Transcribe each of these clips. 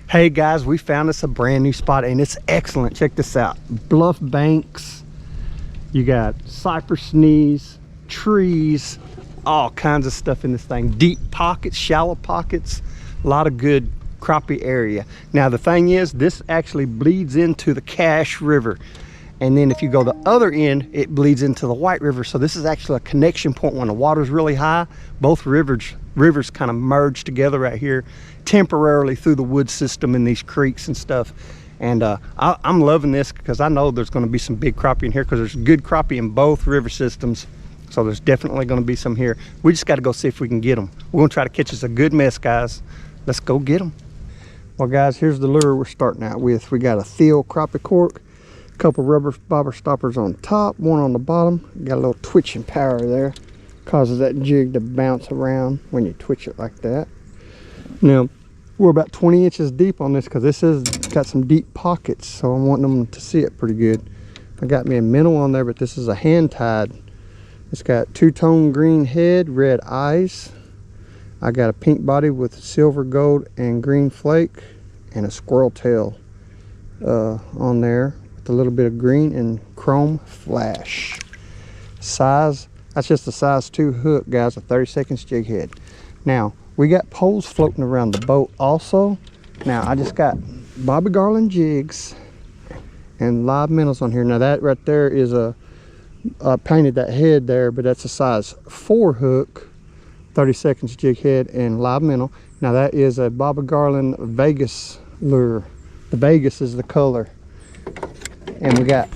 Hey guys, we found us a brand new spot and it's excellent. Check this out. Bluff Banks. You got cypress knees, trees, all kinds of stuff in this thing. Deep pockets, shallow pockets, a lot of good crappie area. Now the thing is, this actually bleeds into the Cache River. And then if you go the other end, it bleeds into the White River. So this is actually a connection point. When the water's really high, both rivers kind of merge together right here temporarily through the wood system in these creeks and stuff. And I'm loving this because I know there's going to be some big crappie in here, because there's good crappie in both river systems. So there's definitely going to be some here. We just got to go see if we can get them. We're going to try to catch us a good mess, guys. Let's go get them. Well guys, here's the lure we're starting out with. We got a Theo crappie cork, a couple rubber bobber stoppers on top, one on the bottom. Got a little twitching power there, causes that jig to bounce around when you twitch it like that. Now we're about 20 inches deep on this because this has got some deep pockets, so I'm wanting them to see it pretty good. I got me a minnow on there, but this is a hand tied. It's got two-tone green head, red eyes. I got a pink body with silver, gold, and green flake, and a squirrel tail on there with a little bit of green and chrome flash. Size, that's just a size 2 hook, guys, a 30-second jig head. Now we got poles floating around the boat also. Now I just got Bobby Garland jigs and live minnows on here. Now that right there is I painted that head there, but that's a size 4 hook, 30 seconds jig head, and live minnow. Now that is a Bobby Garland Vegas lure. The Vegas is the color. And we got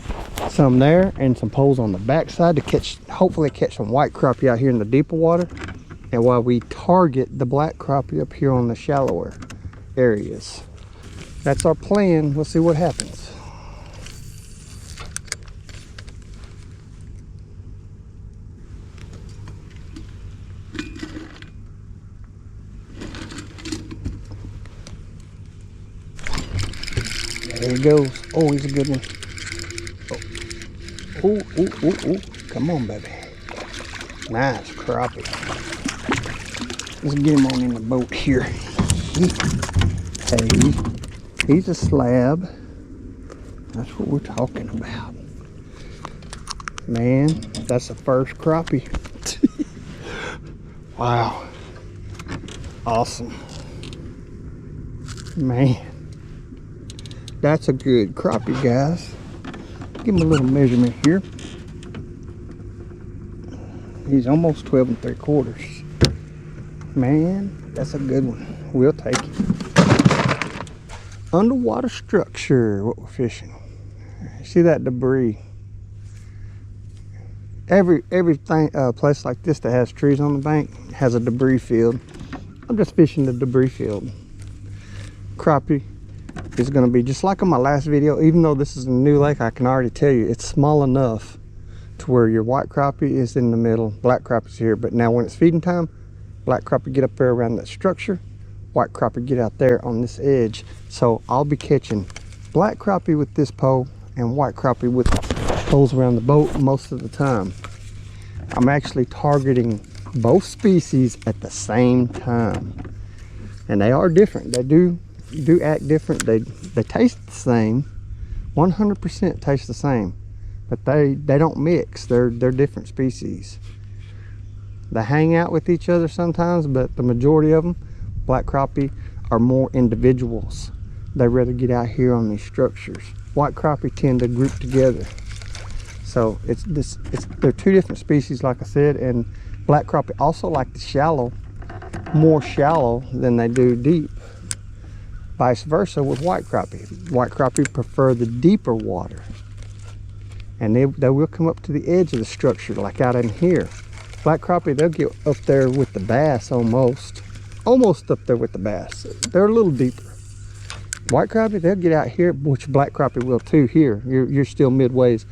some there and some poles on the backside to catch, hopefully catch some white crappie out here in the deeper water. And while we target the black crappie up here on the shallower areas. That's our plan. We'll see what happens. There he goes. Oh, he's a good one. Oh. Come on, baby. Nice crappie. Let's get him on in the boat here. Hey, he's a slab. That's what we're talking about. Man, that's the first crappie. Wow. Awesome. Man. That's a good crappie, guys. Give him a little measurement here. He's almost 12 3/4. Man, that's a good one. We'll take it. Underwater structure, what we're fishing. See that debris? Everything place like this that has trees on the bank has a debris field. I'm just fishing the debris field. Crappie is going to be just like on my last video. Even though this is a new lake, I can already tell you it's small enough to where your white crappie is in the middle, black crappie's here. But now when it's feeding time, black crappie get up there around that structure, white crappie get out there on this edge. So I'll be catching black crappie with this pole and white crappie with poles around the boat most of the time. I'm actually targeting both species at the same time, and they are different. They do act different. They taste the same, 100% taste the same, but they don't mix. They're different species. They hang out with each other sometimes, but the majority of them, black crappie, are more individuals. They rather get out here on these structures. White crappie tend to group together. So they're two different species, like I said. And black crappie also like the shallow, more shallow than they do deep. Vice versa with white crappie. White crappie prefer the deeper water, and they will come up to the edge of the structure, like out in here. Black crappie, they'll get up there with the bass, almost up there with the bass. They're a little deeper. White crappie, they'll get out here, which black crappie will too. Here, you're still midways,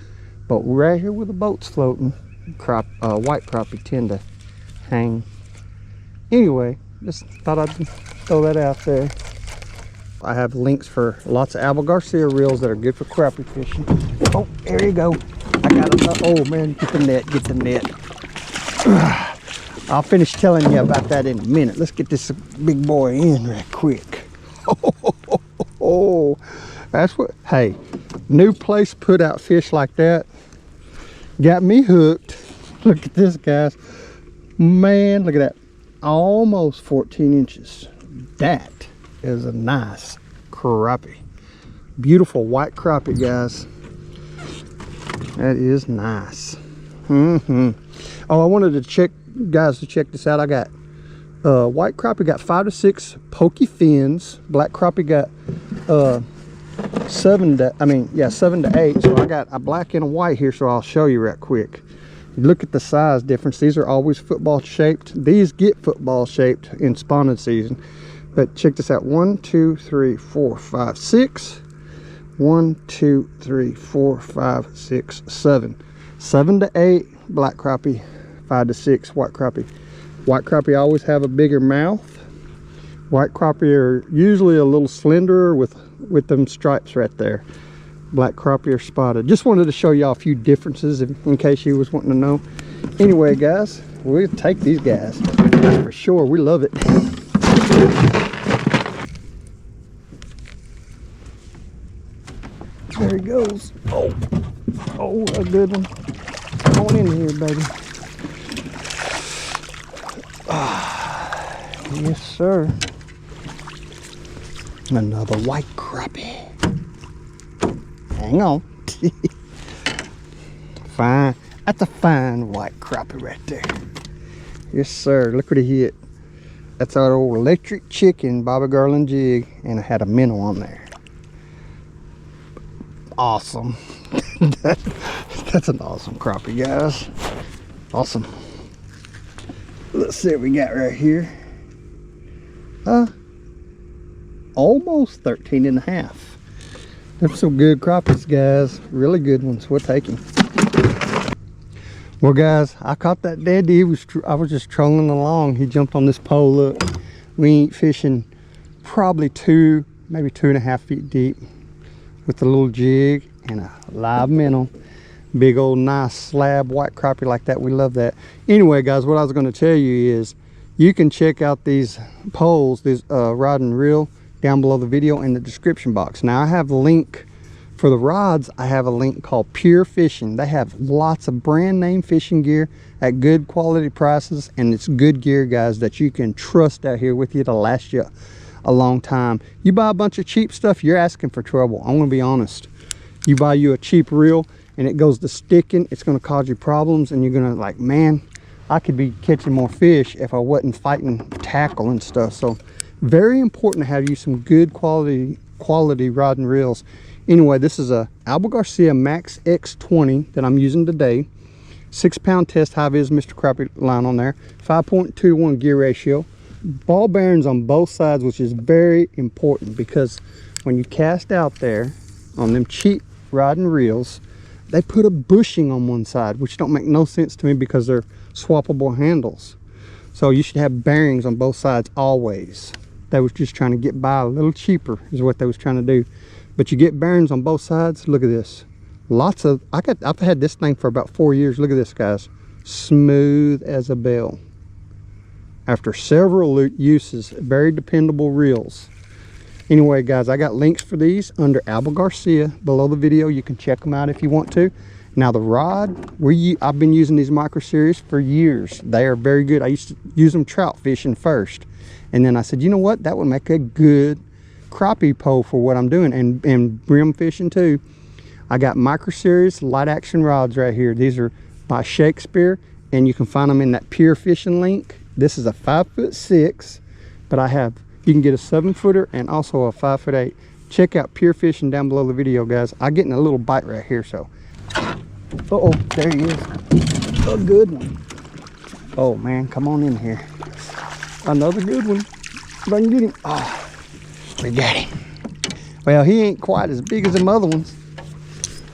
but right here where the boat's floating, white crappie tend to hang. Anyway, just thought I'd throw that out there. I have links for lots of Garcia reels that are good for crappie fishing. Oh, there you go. I got another. Oh man, get the net, get the net. I'll finish telling you about that in a minute. Let's get this big boy in right quick. Oh, that's what, hey, new place put out fish like that. Got me hooked. Look at this, guys. Man, look at that. Almost 14 inches. That is a nice crappie. Beautiful white crappie, guys. That is nice. Oh, I wanted to check, guys, to check this out. I got white crappie got 5 to 6 pokey fins. Black crappie got 7 to 8. So I got a black and a white here, so I'll show you right quick. Look at the size difference. These are always football shaped. These get football shaped in spawning season. But check this out. 1, 2, 3, 4, 5, 6. 1, 2, 3, 4, 5, 6, 7. 7 to 8 black crappie. 5 to 6 white crappie. White crappie always have a bigger mouth. White crappie are usually a little slenderer with them stripes right there. Black crappie are spotted. Just wanted to show y'all a few differences in case you was wanting to know. Anyway, guys, we'll take these guys. That's for sure. We love it. There he goes. Oh, a good one. Come on in here, baby. Yes, sir. Another white crappie. Hang on. Fine. That's a fine white crappie right there. Yes, sir. Look what he hit. That's our old electric chicken Bobby Garland jig, and I had a minnow on there. Awesome. That's an awesome crappie, guys. Awesome. Let's see what we got right here. Almost 13 and a half. There's some good crappies, guys. Really good ones. We'll take him. Well, guys, I caught that daddy. I was just trolling along. He jumped on this pole. Look, we ain't fishing probably maybe 2.5 feet deep with a little jig and a live minnow. Big old nice slab white crappie like that. We love that. Anyway, guys, what I was going to tell you is you can check out these poles, this rod and reel, down below the video in the description box. Now I have a link for the rods. I have a link called Pure Fishing. They have lots of brand name fishing gear at good quality prices, and it's good gear, guys, that you can trust out here with you to last you a long time. You buy a bunch of cheap stuff, you're asking for trouble. I'm gonna be honest. You buy you a cheap reel and it goes to sticking, it's gonna cause you problems, and you're gonna like, man, I could be catching more fish if I wasn't fighting tackle and stuff. So very important to have you some good quality rod and reels. Anyway, this is a Alba Garcia Max X20 that I'm using today. 6-pound test high vis Mr. Crappie line on there. 5.2 to 1 gear ratio. Ball bearings on both sides, which is very important because when you cast out there on them cheap rod and reels, they put a bushing on one side, which don't make no sense to me because they're swappable handles. So you should have bearings on both sides always. They was just trying to get by a little cheaper is what they was trying to do. But you get bearings on both sides. Look at this. Lots of, I've had this thing for about 4 years. Look at this, guys. Smooth as a bell. After several uses, very dependable reels. Anyway, guys, I got links for these under Alba Garcia below the video. You can check them out if you want to. Now the rod, I've been using these micro series for years. They are very good. I used to use them trout fishing first. And then I said, you know what? That would make a good crappie pole for what I'm doing, and brim fishing too. I got micro series light action rods right here. These are by Shakespeare, and you can find them in that Pure Fishing link. This is a 5'6", but you can get a 7-footer and also a 5'8". Check out Pure Fishing down below the video, guys. I'm getting a little bite right here, so. Uh-oh, there he is. A good one. Oh man, come on in here. Another good one. If I can get him. Oh, we got him. Well, he ain't quite as big as them other ones,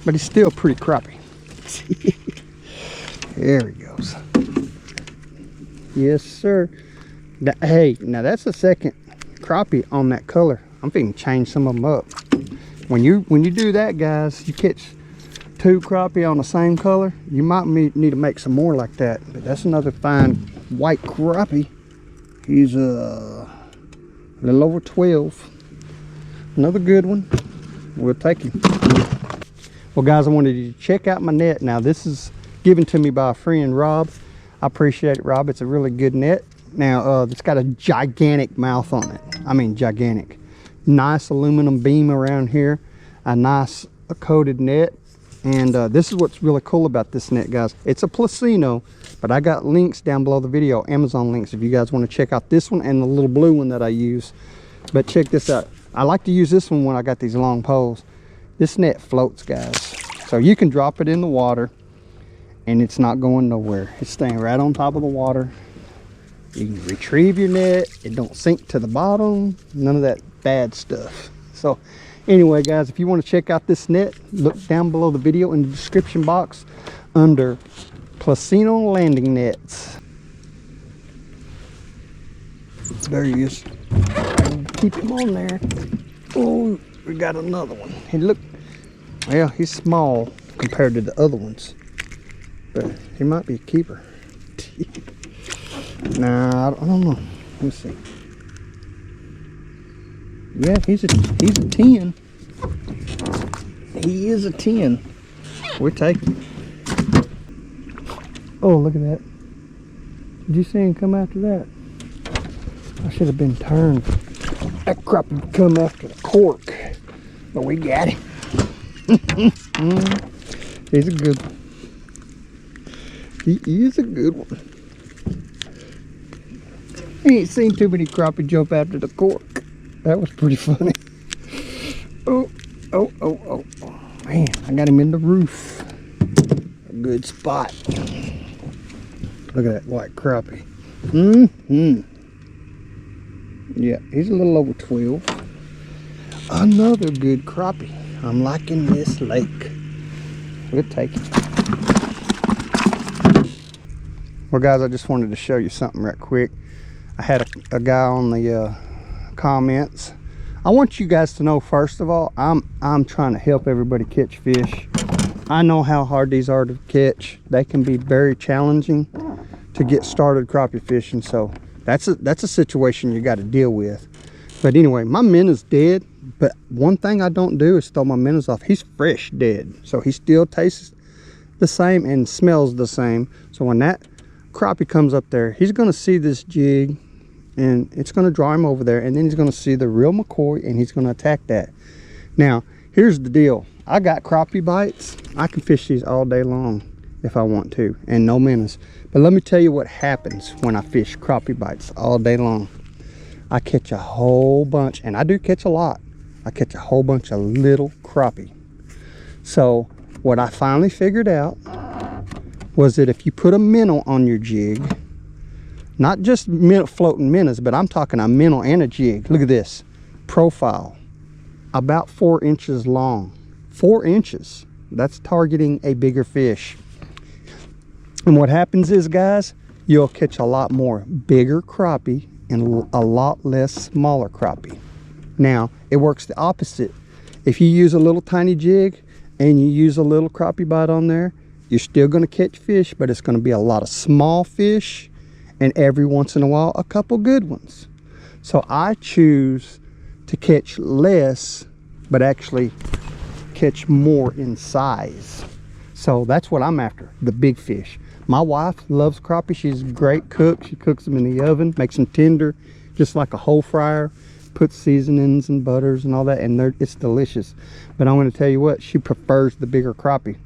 but he's still pretty crappie. There he goes. Yes, sir. Hey, now that's the second crappie on that color. I'm thinking change some of them up. When you do that, guys, you catch 2 crappie on the same color, you might need to make some more like that. But that's another fine white crappie. He's a little over 12. Another good one. We'll take him. Well, guys, I wanted you to check out my net. Now, this is given to me by a friend, Rob. I appreciate it, Rob. It's a really good net. Now, it's got a gigantic mouth on it. I mean, gigantic. Nice aluminum beam around here. A nice coated net. And this is what's really cool about this net, guys. It's a Placino, but I got links down below the video, Amazon links, if you guys want to check out this one and the little blue one that I use. But check this out. I like to use this one when I got these long poles. This net floats, guys. So you can drop it in the water and it's not going nowhere. It's staying right on top of the water. You can retrieve your net. It don't sink to the bottom. None of that bad stuff. So anyway, guys, if you want to check out this net, look down below the video in the description box under Placino landing nets. There he is. Keep him on there. Oh, we got another one. He look, well, he's small compared to the other ones, but he might be a keeper. Nah, I don't know. Let's see. Yeah, he's a 10. He is a 10. We're taking him. Oh, look at that. Did you see him come after that? I should have been turned. That crappie would come after the cork. But we got him. He's a good one. He is a good one. I ain't seen too many crappie jump after the cork. That was pretty funny. Oh. Man, I got him in the roof. A good spot. Look at that white crappie. Yeah, he's a little over 12. Another good crappie. I'm liking this lake. We'll take it. Well, guys, I just wanted to show you something right quick. I had a guy on the comments. I want you guys to know, first of all, I'm trying to help everybody catch fish. I know how hard these are to catch. They can be very challenging to get started crappie fishing, so that's a situation you got to deal with. But anyway, my minnow's dead, but one thing I don't do is throw my minnows off. He's fresh dead, so he still tastes the same and smells the same. So when that crappie comes up there, he's going to see this jig and it's going to draw him over there, and then he's going to see the real McCoy and he's going to attack that. Now, here's the deal. I got crappie bites. I can fish these all day long if I want to, and no minnows. But let me tell you what happens when I fish crappie bites all day long. I catch a whole bunch, and I do catch a lot. I catch a whole bunch of little crappie. So what I finally figured out was that if you put a minnow on your jig, not just floating minnows, but I'm talking a minnow and a jig. Look at this profile, about 4 inches long. 4 inches. That's targeting a bigger fish. And what happens is, guys, you'll catch a lot more bigger crappie and a lot less smaller crappie. Now, it works the opposite. If you use a little tiny jig and you use a little crappie bite on there, you're still going to catch fish, but it's going to be a lot of small fish and every once in a while a couple good ones. So I choose to catch less, but actually catch more in size. So that's what I'm after, the big fish. My wife loves crappie. She's a great cook. She cooks them in the oven, makes them tender, just like a whole fryer, puts seasonings and butters and all that, and it's delicious. But I'm going to tell you what, she prefers the bigger crappie.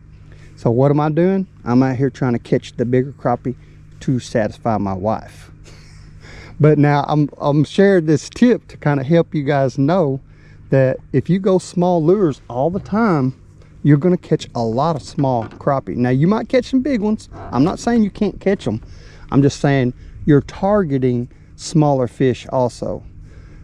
So what am I doing? I'm out here trying to catch the bigger crappie to satisfy my wife. But now I'm sharing this tip to kind of help you guys know that if you go small lures all the time, you're going to catch a lot of small crappie. Now, you might catch some big ones. I'm not saying you can't catch them. I'm just saying you're targeting smaller fish also.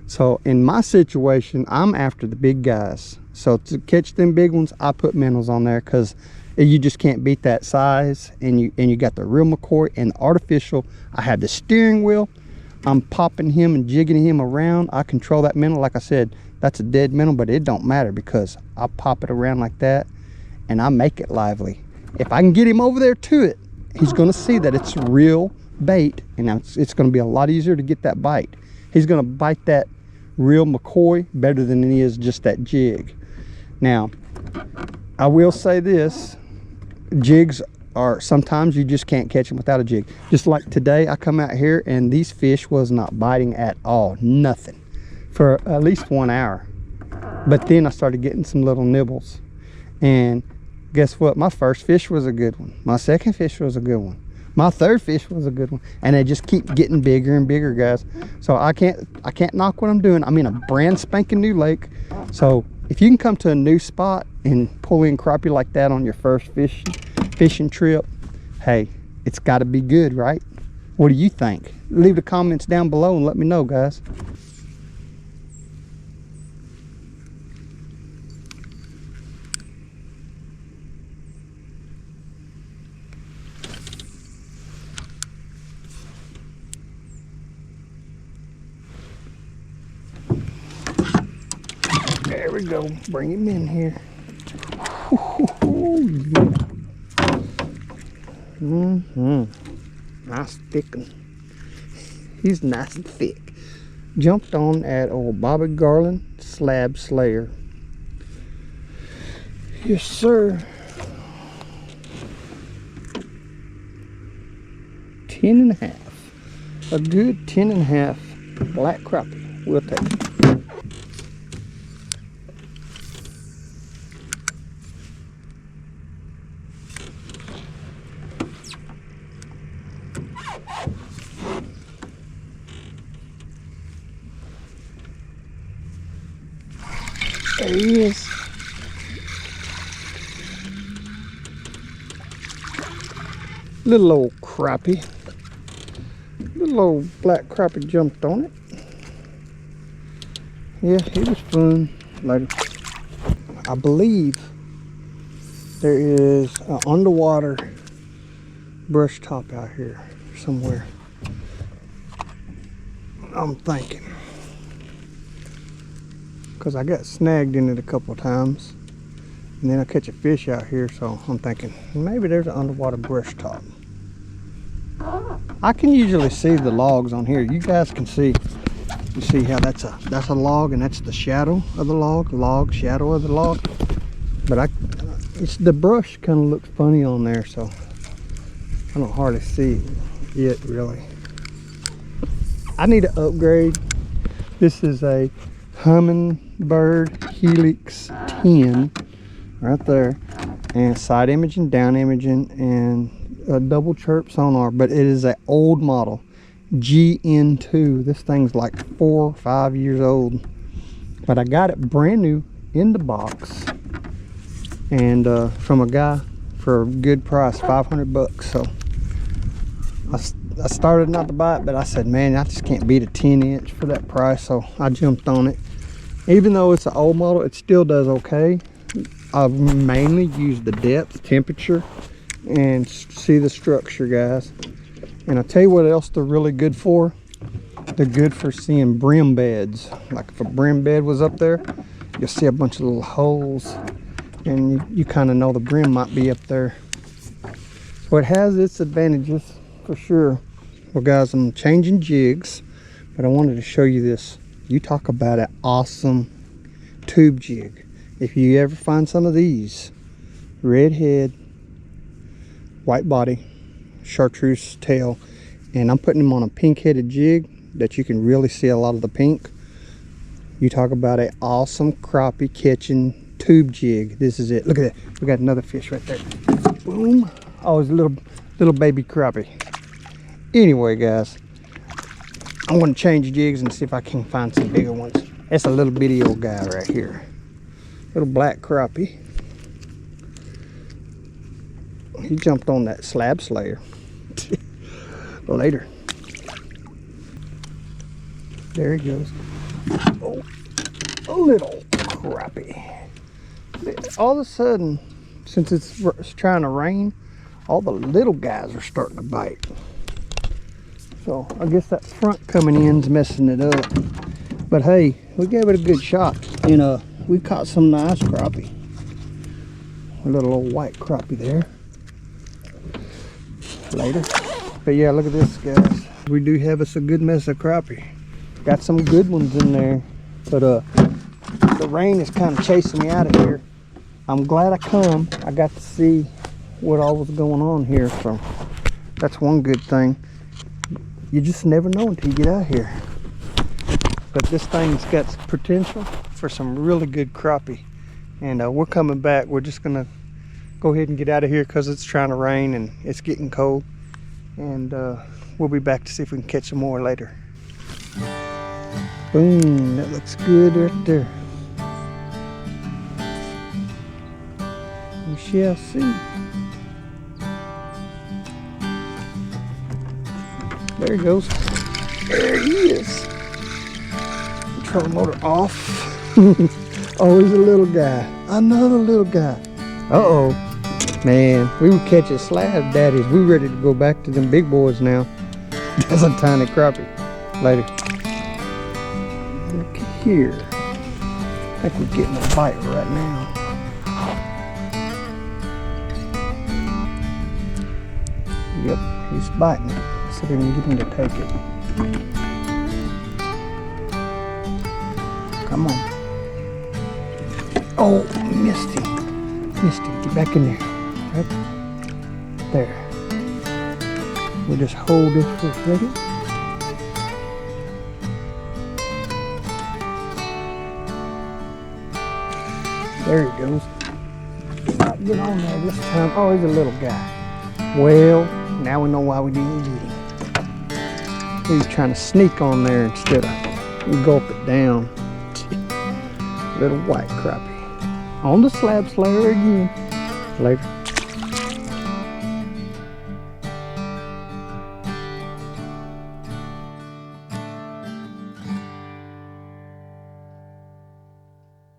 So in my situation, I'm after the big guys. So to catch them big ones, I put minnows on there because you just can't beat that size. And you got the real McCoy and the artificial. I have the steering wheel. I'm popping him and jigging him around. I control that minnow. Like I said, that's a dead minnow, but it don't matter because I pop it around like that and I make it lively. If I can get him over there to it, he's going to see that it's real bait, and it's going to be a lot easier to get that bite. He's going to bite that real McCoy better than it is just that jig. Now, I will say this, jigs are, sometimes you just can't catch them without a jig. Just like today, I come out here and these fish was not biting at all, nothing, for at least 1 hour. But then I started getting some little nibbles. And guess what? My first fish was a good one. My second fish was a good one. My third fish was a good one. And they just keep getting bigger and bigger, guys. So I can't knock what I'm doing. I'm in a brand spanking new lake. So if you can come to a new spot and pull in crappie like that on your first fishing trip, hey, it's got to be good, right? What do you think? Leave the comments down below and let me know, guys. There we go. Bring him in here. Nice thick one. He's nice and thick. Jumped on at old Bobby Garland slab slayer. Yes, sir. 10.5. A good 10.5 black crappie. We'll take it. There he is. Little old crappie. Little old black crappie jumped on it. Yeah, it was fun. Later. I believe there is an underwater brush top out here somewhere. I'm thinking. Because I got snagged in it a couple times, and then I catch a fish out here, so I'm thinking maybe there's an underwater brush top. I can usually see the logs on here. You guys can see. You see how that's a log, and that's the shadow of the log, shadow of the log. But it's the brush kind of looks funny on there, so I don't hardly see it really. I need to upgrade. This is a Humminbird Helix 10 right there, and side imaging, down imaging, and a double chirp sonar, but it is an old model GN2. This thing's like 4 or 5 years old, but I got it brand new in the box, and from a guy for a good price, 500 bucks. So I started not to buy it, but I said, man, I just can't beat a 10-inch for that price, so I jumped on it. Even though it's an old model, it still does okay. I've mainly used the depth, temperature, and see the structure, guys. And I'll tell you what else they're really good for. They're good for seeing brim beds. Like if a brim bed was up there, you'll see a bunch of little holes, and you kind of know the brim might be up there. So it has its advantages for sure. Well, guys, I'm changing jigs, but I wanted to show you this. You talk about an awesome tube jig. If you ever find some of these, red head, white body, chartreuse tail, and I'm putting them on a pink headed jig that you can really see a lot of the pink. You talk about an awesome crappie catching tube jig. This is it. Look at that. We got another fish right there. Boom. Oh, it's a little baby crappie. Anyway, guys, I'm going to change jigs and see if I can find some bigger ones. That's a little bitty old guy right here. Little black crappie. He jumped on that slab slayer. Later. There he goes. Oh, a little crappie. All of a sudden, since it's trying to rain, all the little guys are starting to bite. So I guess that front coming in's messing it up. But hey, we gave it a good shot, and we caught some nice crappie. A little old white crappie there. Later. But yeah, look at this, guys. We do have us a good mess of crappie. Got some good ones in there. But the rain is kind of chasing me out of here. I'm glad I come. I got to see what all was going on here, so that's one good thing. You just never know until you get out here. But this thing's got potential for some really good crappie. And we're coming back. We're just gonna go ahead and get out of here because it's trying to rain and it's getting cold. And we'll be back to see if we can catch some more later. Boom, that looks good right there. We shall see. There he goes. There he is. Control motor off. Always a little guy. Another little guy. Uh-oh. Man, we were catching slab daddies. We ready to go back to them big boys now. That's a tiny crappie. Later. Look here. I think we're getting a bite right now. Yep, he's biting it. See if we can get him to take it. Come on. Oh, missed him. Missed him. Get back in there. Right there. We'll just hold this for a second. There he goes. Get on there this time. Oh, he's a little guy. Well, now we know why we didn't get him. He was trying to sneak on there instead of gulp it down. Little white crappie. On the slab slayer again. Later.